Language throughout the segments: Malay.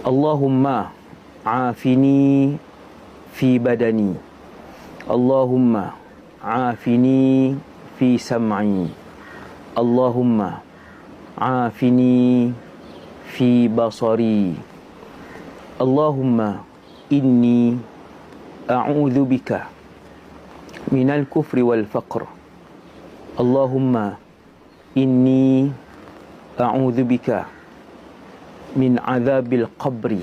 Allahumma afini fi badani. Allahumma afini fi sam'i. Allahumma afini fi basari. Allahumma inni a'udzu bika minal kufri wal faqr. Allahumma inni a'udzu bika min azabil qabri.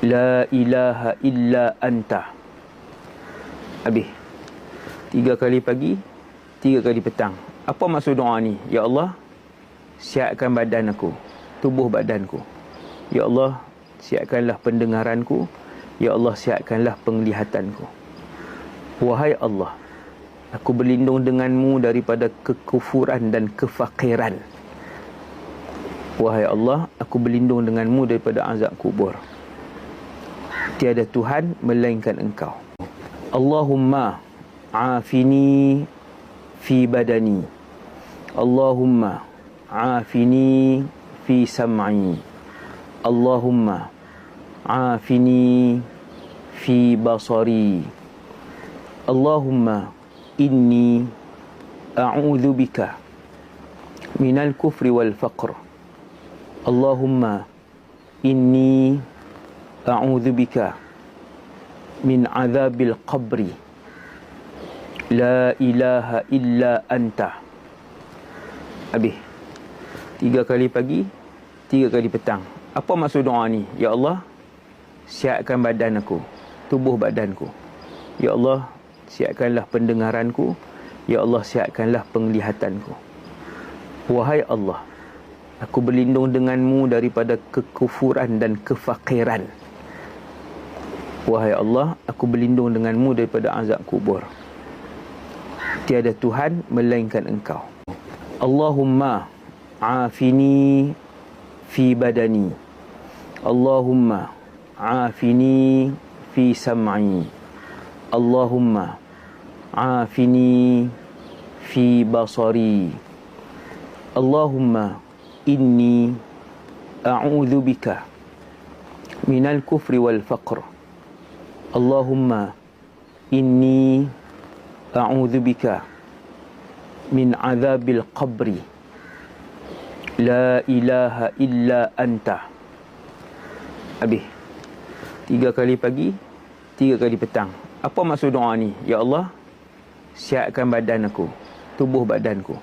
La ilaha illa anta. Habis. 3 kali pagi, 3 kali petang. Apa maksud doa ni? Ya Allah, siapkan badan aku, tubuh badanku. Ya Allah, siapkanlah pendengaranku. Ya Allah, siapkanlah penglihatanku. Wahai Allah, aku berlindung denganmu daripada kekufuran dan kefakiran. Wahai Allah, aku berlindung denganmu daripada azab kubur. Tiada Tuhan melainkan Engkau. Allahumma afini fi badani. Allahumma afini fi sam'i. Allahumma afini fi basari. Allahumma inni a'udzu bika minal kufri wal faqr. Allahumma inni a'udzu bika min azabil qabri. La ilaha illa anta. Habis. 3 kali pagi, 3 kali petang. Apa maksud doa ni? Ya Allah, siapkan badan aku, tubuh badanku. Ya Allah, siapkanlah pendengaranku. Ya Allah, siapkanlah penglihatanku. Wahai Allah, aku berlindung denganmu daripada kekufuran dan kefakiran. Wahai Allah, aku berlindung denganmu daripada azab kubur. Tiada Tuhan melainkan Engkau. Allahumma afini fi badani. Allahumma afini fi sam'i. Allahumma afini fi basari. Allahumma inni a'udzu bika minal kufri wal faqr. Allahumma inni a'udzu bika min azabil qabri. La ilaha illa anta. Habis. 3 kali pagi, 3 kali petang. Apa maksud doa ni? Ya Allah, siapkan badan aku, tubuh badanku.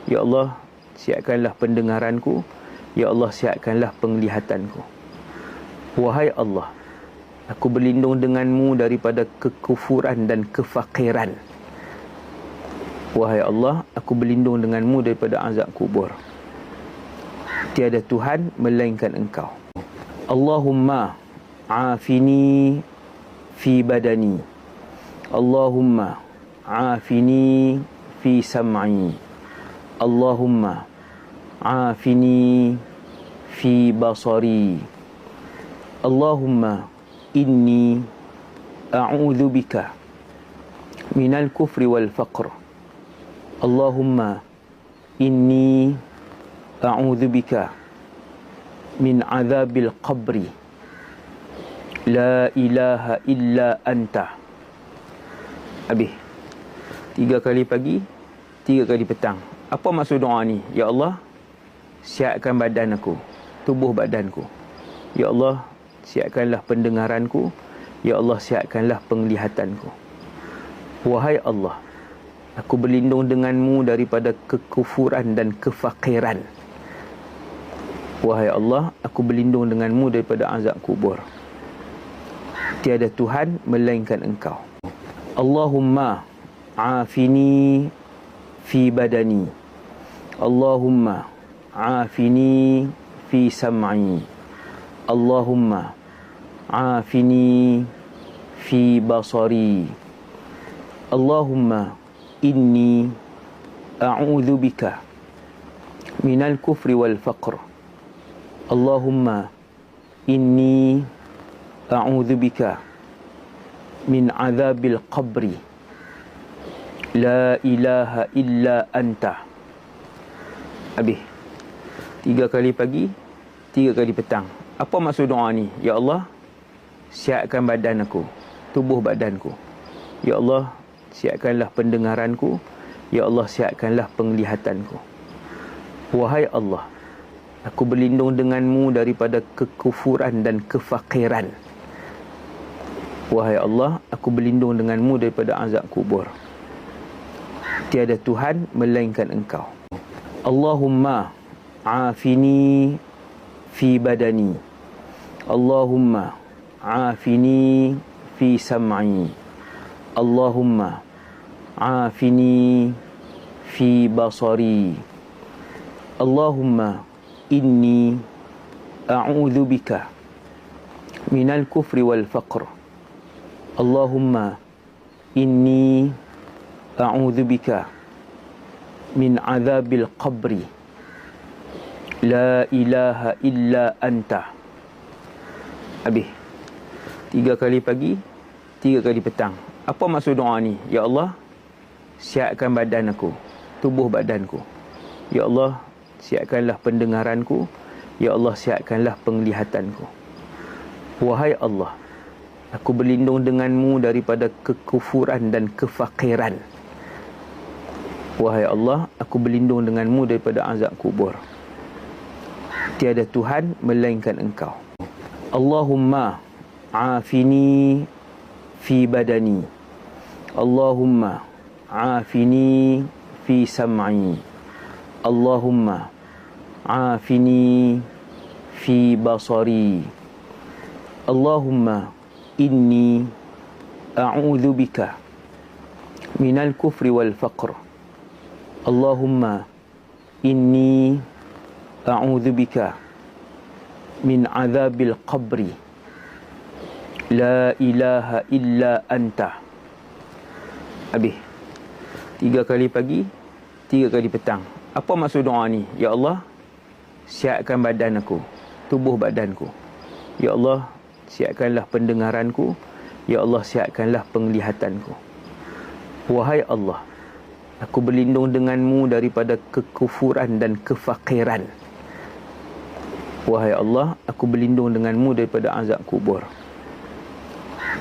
Ya Allah, siapkanlah pendengaranku. Ya Allah, siapkanlah penglihatanku. Wahai Allah, aku berlindung denganmu daripada kekufuran dan kefakiran. Wahai Allah, aku berlindung denganmu daripada azab kubur. Tiada Tuhan melainkan Engkau. Allahumma afini fi badani. Allahumma afini fi sam'i. Allahumma afini fi basari. Allahumma inni a'udzu bika minal kufri wal faqr. Allahumma inni a'udzu bika min azabil qabri. La ilaha illa anta. Habis. 3 kali pagi, 3 kali petang. Apa maksud doa ni? Ya Allah, siapkan badan aku, tubuh badanku. Ya Allah, siapkanlah pendengaranku. Ya Allah, siapkanlah penglihatanku. Wahai Allah, aku berlindung denganmu daripada kekufuran dan kefakiran. Wahai Allah, aku berlindung denganmu daripada azab kubur. Tiada Tuhan melainkan Engkau. Allahumma afini fi badani. Allahumma afini fi sam'i. Allahumma afini fi basari. Allahumma inni a'udzu bika minal kufri wal faqr. Allahumma inni a'udzu bika min azabil qabri. La ilaha illa anta. Habis. 3 kali pagi, 3 kali petang. Apa maksud doa ni? Ya Allah, siapkan badan aku, tubuh badanku. Ya Allah, siapkanlah pendengaranku. Ya Allah, siapkanlah penglihatanku. Wahai Allah, aku berlindung denganmu daripada kekufuran dan kefakiran. Wahai Allah, aku berlindung denganmu daripada azab kubur. Tiada Tuhan melainkan Engkau. Allahumma afini fi badani. Allahumma afini fi sam'i. Allahumma afini fi basari. Allahumma inni a'udzu bika minal kufri wal faqr. Allahumma inni a'udzu bika min azabil qabri. La ilaha illa anta. Habis. 3 kali pagi, 3 kali petang. Apa maksud doa ni? Ya Allah, siapkan badan aku, tubuh badanku. Ya Allah, siapkanlah pendengaranku. Ya Allah, siapkanlah penglihatanku. Wahai Allah, aku berlindung denganmu daripada kekufuran dan kefakiran. Wahai Allah, aku berlindung denganmu daripada azab kubur. Tiada Tuhan melainkan Engkau. Allahumma afini fi badani. Allahumma afini fi sam'i. Allahumma afini fi basari. Allahumma inni a'udzu bika minal kufri wal faqr. Allahumma inni a'udzu bika min azabil qabri. La ilaha illa anta. Habis. 3 kali pagi, 3 kali petang. Apa maksud doa ni? Ya Allah, siapkan badan aku, tubuh badanku. Ya Allah, siapkanlah pendengaranku. Ya Allah, siapkanlah penglihatanku. Wahai Allah, aku berlindung denganmu daripada kekufuran dan kefakiran. Wahai Allah, aku berlindung denganmu daripada azab kubur.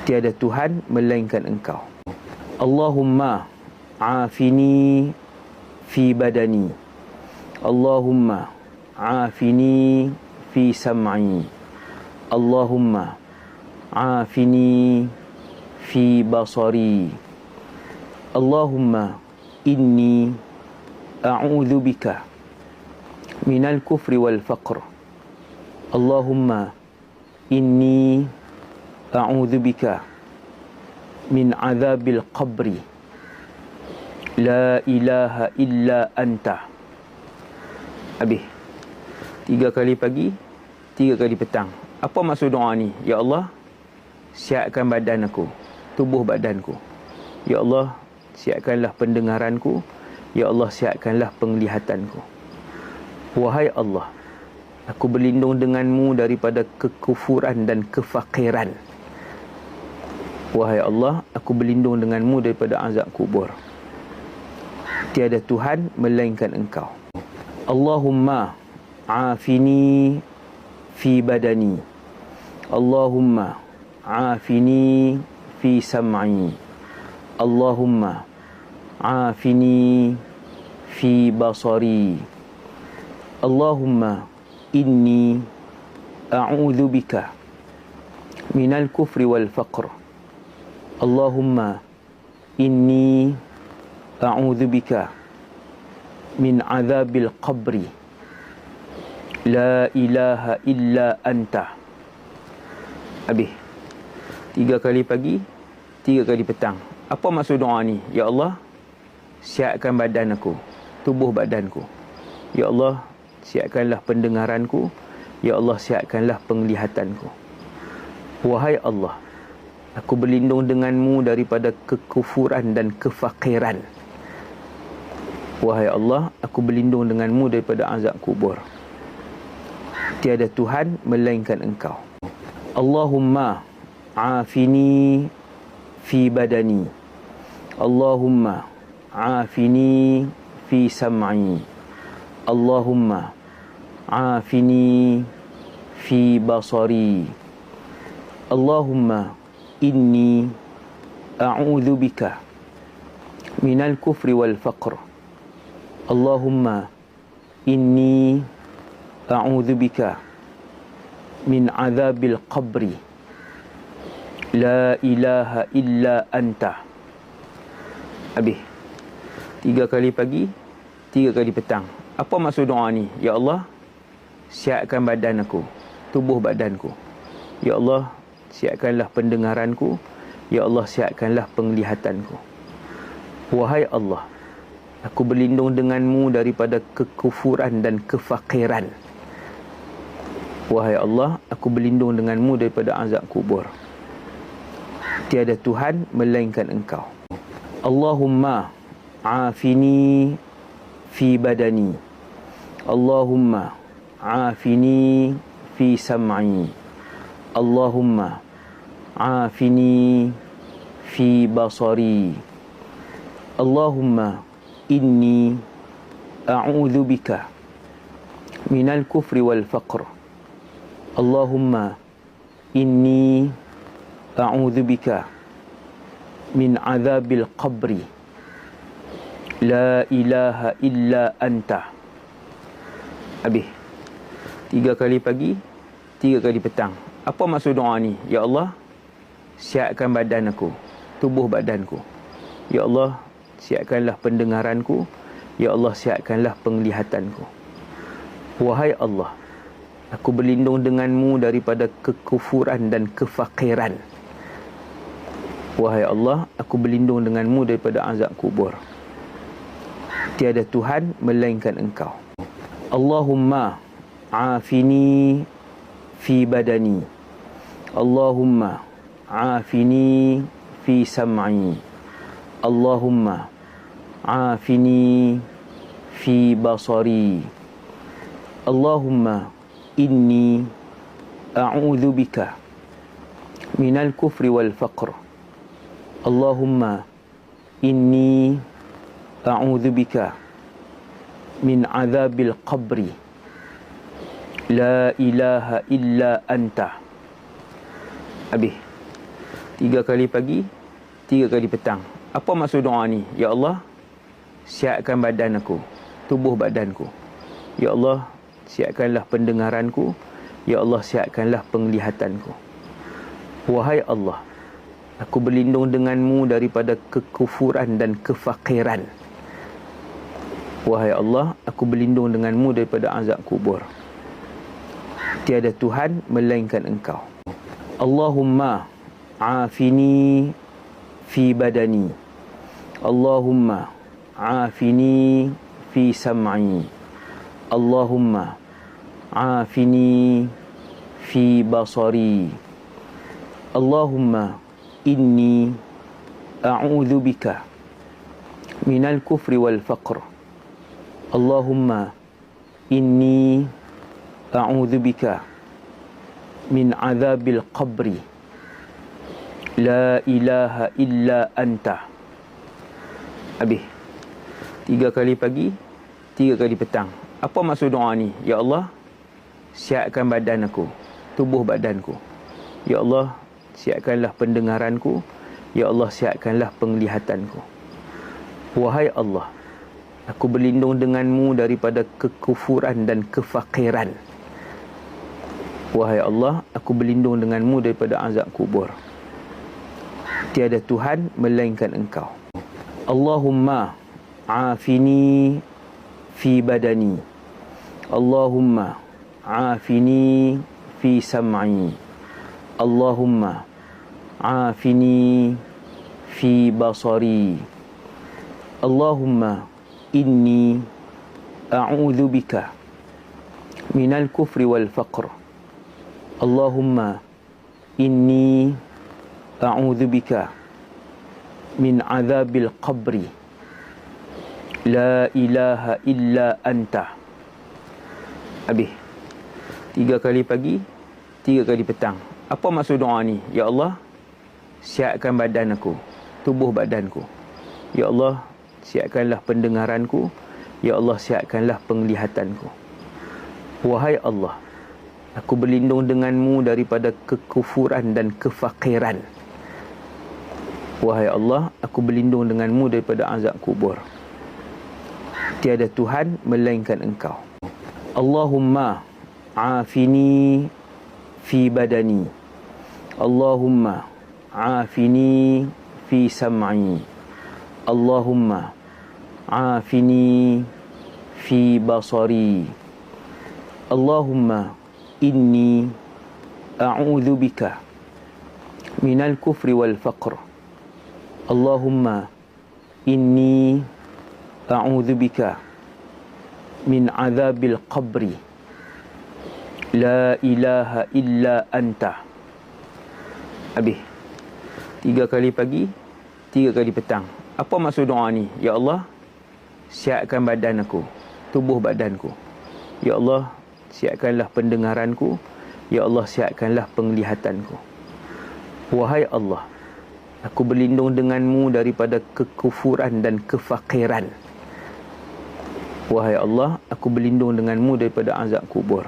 Tiada Tuhan melainkan Engkau. Allahumma afini fi badani. Allahumma afini fi sam'i. Allahumma afini fi basari. Allahumma inni a'udzu bika minal kufri wal faqr. Allahumma inni a'udzu bika min azabil qabri. La ilaha illa anta. Habis. 3 kali pagi, 3 kali petang. Apa maksud doa ni? Ya Allah, siapkan badan aku, tubuh badanku. Ya Allah, siapkanlah pendengaranku. Ya Allah, siapkanlah penglihatanku. Wahai Allah, aku berlindung denganmu daripada kekufuran dan kefakiran. Wahai Allah, aku berlindung denganmu daripada azab kubur. Tiada Tuhan melainkan Engkau. Allahumma afini fi badani. Allahumma afini fi sam'i. Allahumma afini fi basari. Allahumma inni a'udzu bika minal kufri wal faqr. Allahumma inni a'udzu bika min azabil qabri. La ilaha illa anta. Habis. 3 kali pagi, 3 kali petang. Apa maksud doa ni? Ya Allah, siapkan badan aku, tubuh badanku. Ya Allah, siapkanlah pendengaranku. Ya Allah, siapkanlah penglihatanku. Wahai Allah, aku berlindung denganmu daripada kekufuran dan kefakiran. Wahai Allah, aku berlindung denganmu daripada azab kubur. Tiada Tuhan melainkan Engkau. Allahumma afini fi badani. Allahumma afini fi sam'i. Allahumma afini fi basari. Allahumma inni a'udzu bika minal kufri wal faqr. Allahumma inni a'udzu bika min azabil qabri. La ilaha illa anta. Habis. 3 kali pagi, 3 kali petang. Apa maksud doa ni? Ya Allah, siapkan badan aku, tubuh badanku. Ya Allah, siapkanlah pendengaranku. Ya Allah, siapkanlah penglihatanku. Wahai Allah, aku berlindung denganmu daripada kekufuran dan kefakiran. Wahai Allah, aku berlindung denganmu daripada azab kubur. Tiada Tuhan melainkan Engkau. Allahumma afini fi badani. Allahumma afini fi sam'i. Allahumma afini fi basari. Allahumma inni a'udzu bika minal kufri wal faqr. Allahumma inni a'udzu bika min azabil qabri. La ilaha illa anta. Habis. 3 kali pagi, 3 kali petang. Apa maksud doa ni? Ya Allah, siapkan badan aku, tubuh badanku. Ya Allah, siapkanlah pendengaranku. Ya Allah, siapkanlah penglihatanku. Wahai Allah, aku berlindung denganmu daripada kekufuran dan kefakiran. Wahai Allah, aku berlindung denganmu daripada azab kubur. Tiada Tuhan melainkan Engkau. Allahumma afini fi badani. Allahumma afini fi sam'i. Allahumma afini fi basari. Allahumma inni a'udzu bika minal kufri wal faqr. Allahumma inni a'udzu bika min azabil qabri. La ilaha illa anta. Habis. 3 kali pagi, 3 kali petang. Apa maksud doa ni? Ya Allah, siapkan badan aku, tubuh badanku. Ya Allah, siapkanlah pendengaranku. Ya Allah, siapkanlah penglihatanku. Wahai Allah, aku berlindung denganmu daripada kekufuran dan kefakiran. Wahai Allah, aku berlindung denganmu daripada azab kubur. Tiada Tuhan melainkan Engkau. Allahumma afini fi badani. Allahumma afini fi sam'i. Allahumma afini fi basari. Allahumma inni a'udzu bika minal kufri wal faqr. Allahumma inni a'udzu bika min azabil qabri. La ilaha illa anta. Habis. 3 kali pagi, 3 kali petang. Apa maksud doa ni? Ya Allah, siapkan badan aku, tubuh badanku. Ya Allah, siapkanlah pendengaranku. Ya Allah, siapkanlah penglihatanku. Wahai Allah, aku berlindung denganmu daripada kekufuran dan kefakiran. Wahai Allah, aku berlindung denganmu daripada azab kubur. Tiada Tuhan melainkan Engkau. Allahumma afini fi badani. Allahumma afini fi sam'i. Allahumma afini fi basari. Allahumma inni a'udzu bika minal kufri wal faqr. Allahumma inni a'udzu bika min azabil qabri. La ilaha illa anta. Habis. 3 kali pagi, 3 kali petang. Apa maksud doa ni? Ya Allah, siapkan badan aku, tubuh badanku. Ya Allah, siapkanlah pendengaranku. Ya Allah, siapkanlah penglihatanku. Wahai Allah, Aku berlindung denganmu daripada kekufuran dan kefakiran. Wahai Allah, aku berlindung denganmu daripada azab kubur. Tiada Tuhan melainkan Engkau. Allahumma afini fi badani. Allahumma afini fi sam'i. Allahumma afini fi basari. Allahumma inni a'udzu bika minal kufri wal faqr. Allahumma inni a'udzu bika min azabil qabri. La ilaha illa anta. Habis. 3 kali pagi, 3 kali petang. Apa maksud doa ni? Ya Allah, siapkan badan aku, tubuh badanku. Ya Allah, siapkanlah pendengaranku. Ya Allah, siapkanlah penglihatanku. Wahai Allah, aku berlindung denganmu daripada kekufuran dan kefakiran. Wahai Allah, aku berlindung denganmu daripada azab kubur.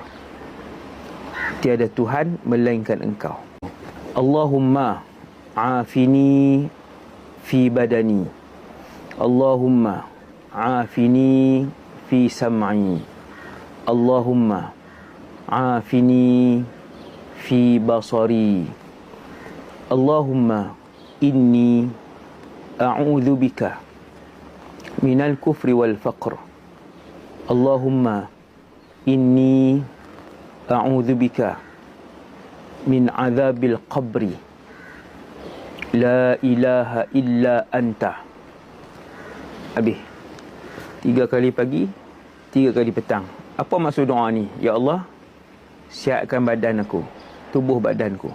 Tiada Tuhan melainkan Engkau. Allahumma afini fi badani. Allahumma afini fi sam'i. Allahumma afini fi basari. Allahumma inni a'udzu bika minal kufri wal faqr. Allahumma inni a'udzu bika min azabil qabri. La ilaha illa anta. Habis. 3 kali pagi, 3 kali petang. Apa maksud doa ni? Ya Allah, siapkan badan aku, tubuh badanku.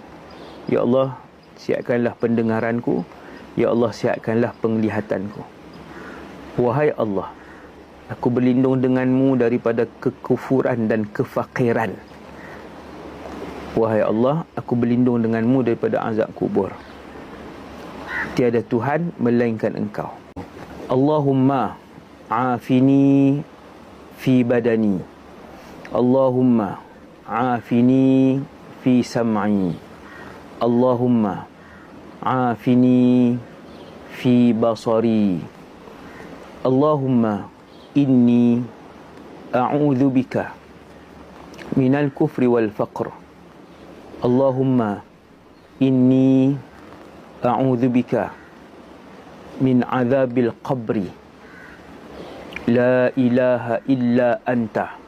Ya Allah, siapkanlah pendengaranku. Ya Allah, siapkanlah penglihatanku. Wahai Allah, aku berlindung denganmu daripada kekufuran dan kefakiran. Wahai Allah, aku berlindung denganmu daripada azab kubur. Tiada Tuhan melainkan Engkau. Allahumma afini fi badani. Allahumma afini fi sam'i. Allahumma afini fi basari. Allahumma inni a'udzu bika minal kufri wal faqr. Allahumma inni a'udzu bika min azabil qabri. La ilaha illa anta.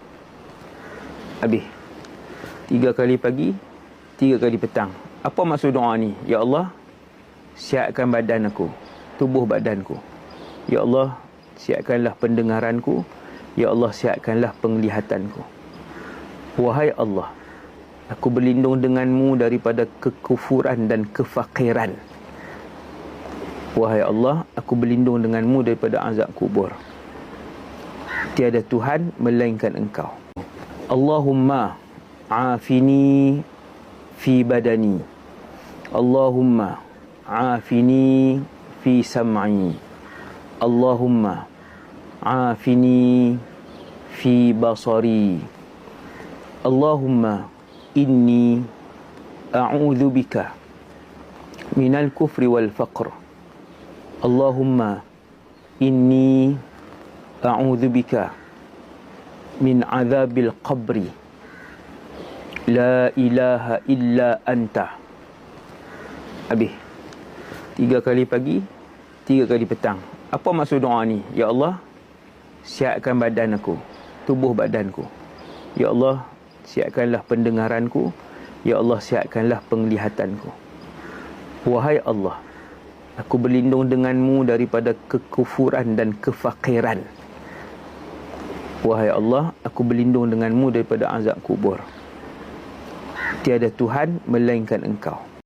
Habis. 3 kali pagi, 3 kali petang. Apa maksud doa ni? Ya Allah, siapkan badan aku, tubuh badanku. Ya Allah, siapkanlah pendengaranku. Ya Allah, siapkanlah penglihatanku. Wahai Allah, aku berlindung denganmu daripada kekufuran dan kefakiran. Wahai Allah, aku berlindung denganmu daripada azab kubur. Tiada Tuhan melainkan Engkau. Allahumma afini fi badani. Allahumma afini fi sam'i. Allahumma afini fi basari. Allahumma inni a'udzu bika minal kufri wal faqr. Allahumma inni a'udzu bika min azabil qabri. La ilaha illa anta. Habis. 3 kali pagi, 3 kali petang. Apa maksud doa ni? Ya Allah, siapkan badan aku, tubuh badanku. Ya Allah, siapkanlah pendengaranku. Ya Allah, siapkanlah penglihatanku. Wahai Allah, aku berlindung denganmu daripada kekufuran dan kefakiran. Wahai Allah, aku berlindung denganmu daripada azab kubur. Tiada Tuhan melainkan Engkau.